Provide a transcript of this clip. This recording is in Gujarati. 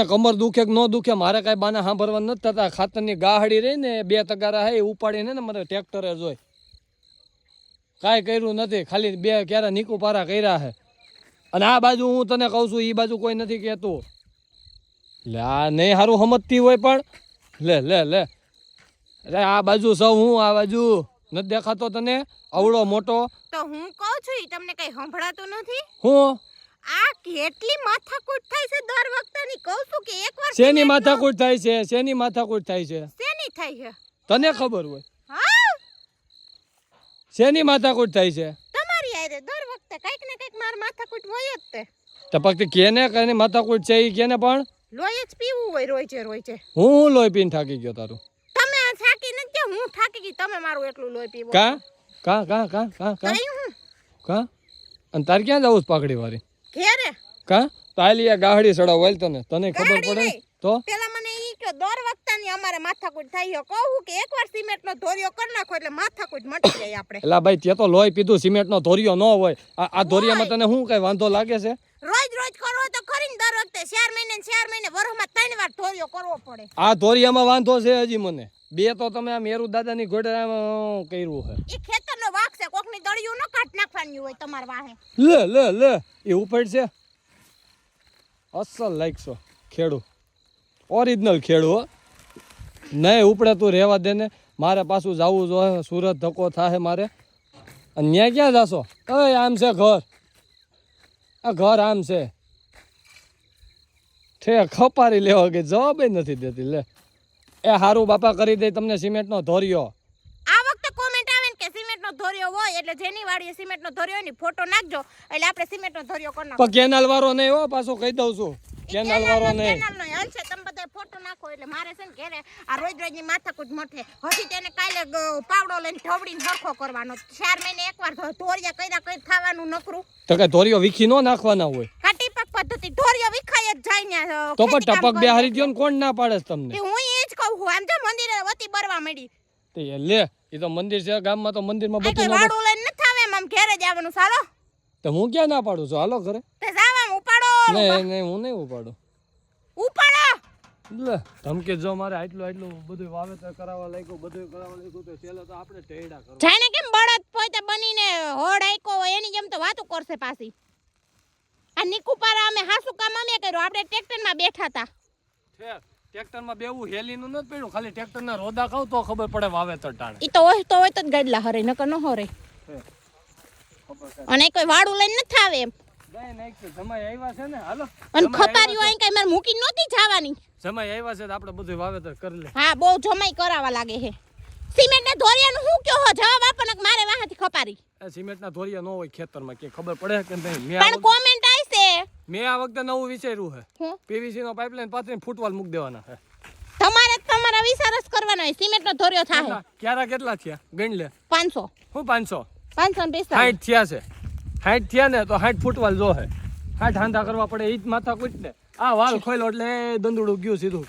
કમર દુખે કે ન દુખે મારે કઈ બાના સાંભળવા નથી થતા. ખાતરની ગાહડી રહી ને 2 તગારા હે ઉપાડીને ને મને ટ્રેક્ટરે જોઈ કાંઈ કર્યું નથી, ખાલી 2 ક્યારે નીકુ પારા કર્યા છે. અને આ બાજુ હું તને કહું છું, એ બાજુ કોઈ નથી કહેતું. લે આ નહીં સારું સમજતી હોય પણ લે લે લે અરે આ બાજુ સૌ હું આ બાજુ નથી દેખાતો તને અવળો મોટો? તો હું કહું છું ઈ તમને કઈ સંભળાતું નથી? હું આ કેટલી માથાકૂટ થાય છે દર વખતની. કહું છું કે એકવાર શેની માથાકૂટ થાય છે? શેની માથાકૂટ થાય છે? શેની થાય છે તને ખબર હોય? હા, શેની માથાકૂટ થાય છે? તમારી આરે દર વખતે કઈક ને કઈક માર માથાકૂટ હોય જ તે. તો ફક્ત કેને કને માથાકૂટ છે ઈ કેને પણ લોહી જ પીવું હોય રોય છે. હું લોહી પીને થાકી ગયો તારું. તમે થાકી નથી ગયા, હું થાકી ગઈ. તમે મારું એટલું લોહી પીવો. કા કા કા કા કા કા હું કા અને તાર ક્યાં જવું છે પાકડી વાળી? ઘેરે કા તાલી આ ગાહડી સડાવ વાલ તને ખબર પડે ને તો. પેલા મને ઈ કે દર વખતની અમારે માથાકૂટ થાય છે. કહું કે એકવાર સિમેન્ટનો ધોરિયો કરી નાખો એટલે માથાકૂટ મટી જાય આપણે. એલા ભાઈ તે તો લોહી પીધું, સિમેન્ટનો ધોરિયો ન હોય. આ ધોરિયામાં તને શું કઈ વાંધો લાગે છે? રોજ કરો તો ખરી ને દર વખતે 4 મહિને વરસમાં 3 વાર ધોરિયો કરવો પડે. આ ધોરિયામાં વાંધો છે હજી મને. 2 તો તમે આ મેરુ દાદાની ઘોડે કર્યું છે. ઈ ખેતરનો વાક છે, કોકની દળિયું ન કાઢ નાખવાની હોય તમાર વાહે. લે લે લે એ ઉપડ છે અસલ લાગશો ખેડૂ, ઓરિજિનલ ખેડૂ. નહીં ઉપડે તું રહેવા દે ને, મારે પાછું જવું જોઈએ સુરત, ધક્કો થાય મારે. અને ત્યાં ક્યાં જાશો? અય આમ છે ઘર, આ ઘર આમ છે. ઠે ખપારી લેવા ગઈ, જવાબ નથી દેતી. લે એ હારું બાપા કરી દે તમને સિમેન્ટનો ધોરિયો. આ વખતે કોમેન્ટ આવે ને કે સિમેન્ટનો ધોરિયો હોય એટલે જેની વાડીએ સિમેન્ટનો ધોરિયો ની ફોટો નાખજો એટલે આપણે સિમેન્ટનો ધોરિયો કરી નાખો. પણ કેનાલ વાળો નહીં હો, પાછો કહી દઉં છું. કેનાલ વાળો નહીં. કેનાલ નો હાલ છે, તમે બધા ફોટો નાખો એટલે મારે છે ને ઘરે આ રોજની માથાકૂટ મઠે. હજી તેને કાલે પાવડો લઈને ઢવડીને હરખો કરવાનો. 4 મહિને એકવાર ધોરિયા કર્યા કઈ ખાવાનું નકરું. તો કઈ ધોરિયો વીખી નો નાખવાના હોય? કાટી પાક પદ્ધતિ ધોરિયો વિખાય જ જાય ને. તો પણ ટપક બે હારી દ્યો ને કોણ ના પાડે તમને? હું એ જ કહું છું. આમ જો મંદિરે વતી બરવા મળી. તે લે એ તો મંદિર છે ગામમાં, તો મંદિરમાં બધું વાડું લઈને નથી આવે આમ ઘરે જવાનું. સાલો તો હું ક્યાં ના પાડું છું? હાલો ઘરે. તે જાવા ઉપાડો. નહીં હું નહીં ઉપાડું. ઉપાડો લે ધમકી જો મારે આટલું બધું વાવેતર કરાવવા લાગ્યું, બધું કરાવવા લાગ્યું તો છેલ્લે તો આપણે ટેડા કરો. જાણે કેમ બળદ પોતે બનીને હોડ આઈકો હોય એની જેમ તો વાતો કરશે પાછી. આ નિકુપારા અમે હાસુ કામ અમે કર્યું, આપણે ટ્રેક્ટરમાં બેઠા હતા. ટ્રેક્ટરમાં બેવું હેલીનું નથી પડ્યું, ખાલી ટ્રેક્ટરના રોદા ખાવ તો ખબર પડે વાવેતર ટાણે. ઈ તો હોય તો જ ગાડલા હરે નકર ન હરે. અને કોઈ વાડું લઈને નથી આવે એમ. જમાઈ આવ્યા છે ને, હાલો. અને ખપારીઓ અહીં કઈ મારે મૂકી નહોતી જવાની. જમાઈ આવ્યા છે તો આપણે બધું વાવેતર કરી લે. હા બહુ જમાઈ કરાવવા લાગે છે. સિમેન્ટ ને ધોરિયાનું હું કયો હો જવાબ આપો ને મારે વાહાથી ખપારી. એ સિમેન્ટના ધોરિયા ન હોય ખેતરમાં કે ખબર પડે કે નહીં? પણ કોમેન્ટ આવી છે. મેં આ વખતે નવું વિચાર્યું છે. હું પીવીસી નો પાઇપલાઇન પાથરીને ફૂટવાલ મૂકી દેવાના છે. તમારા વિચાર જ કરવાનો હોય. સિમેન્ટ નો ધોરિયો થાય. ક્યારા કેટલા થયા ગણ લે. 500. હું 500 545 60 થયા છે. 60 થયા ને તો 60 ફૂટવાલ જો હે. 60 હાંધા કરવા પડે, ઈ જ માથા કૂટ ને. આ વાલ ખોલ્યો એટલે દંદુડું ગયું સીધું.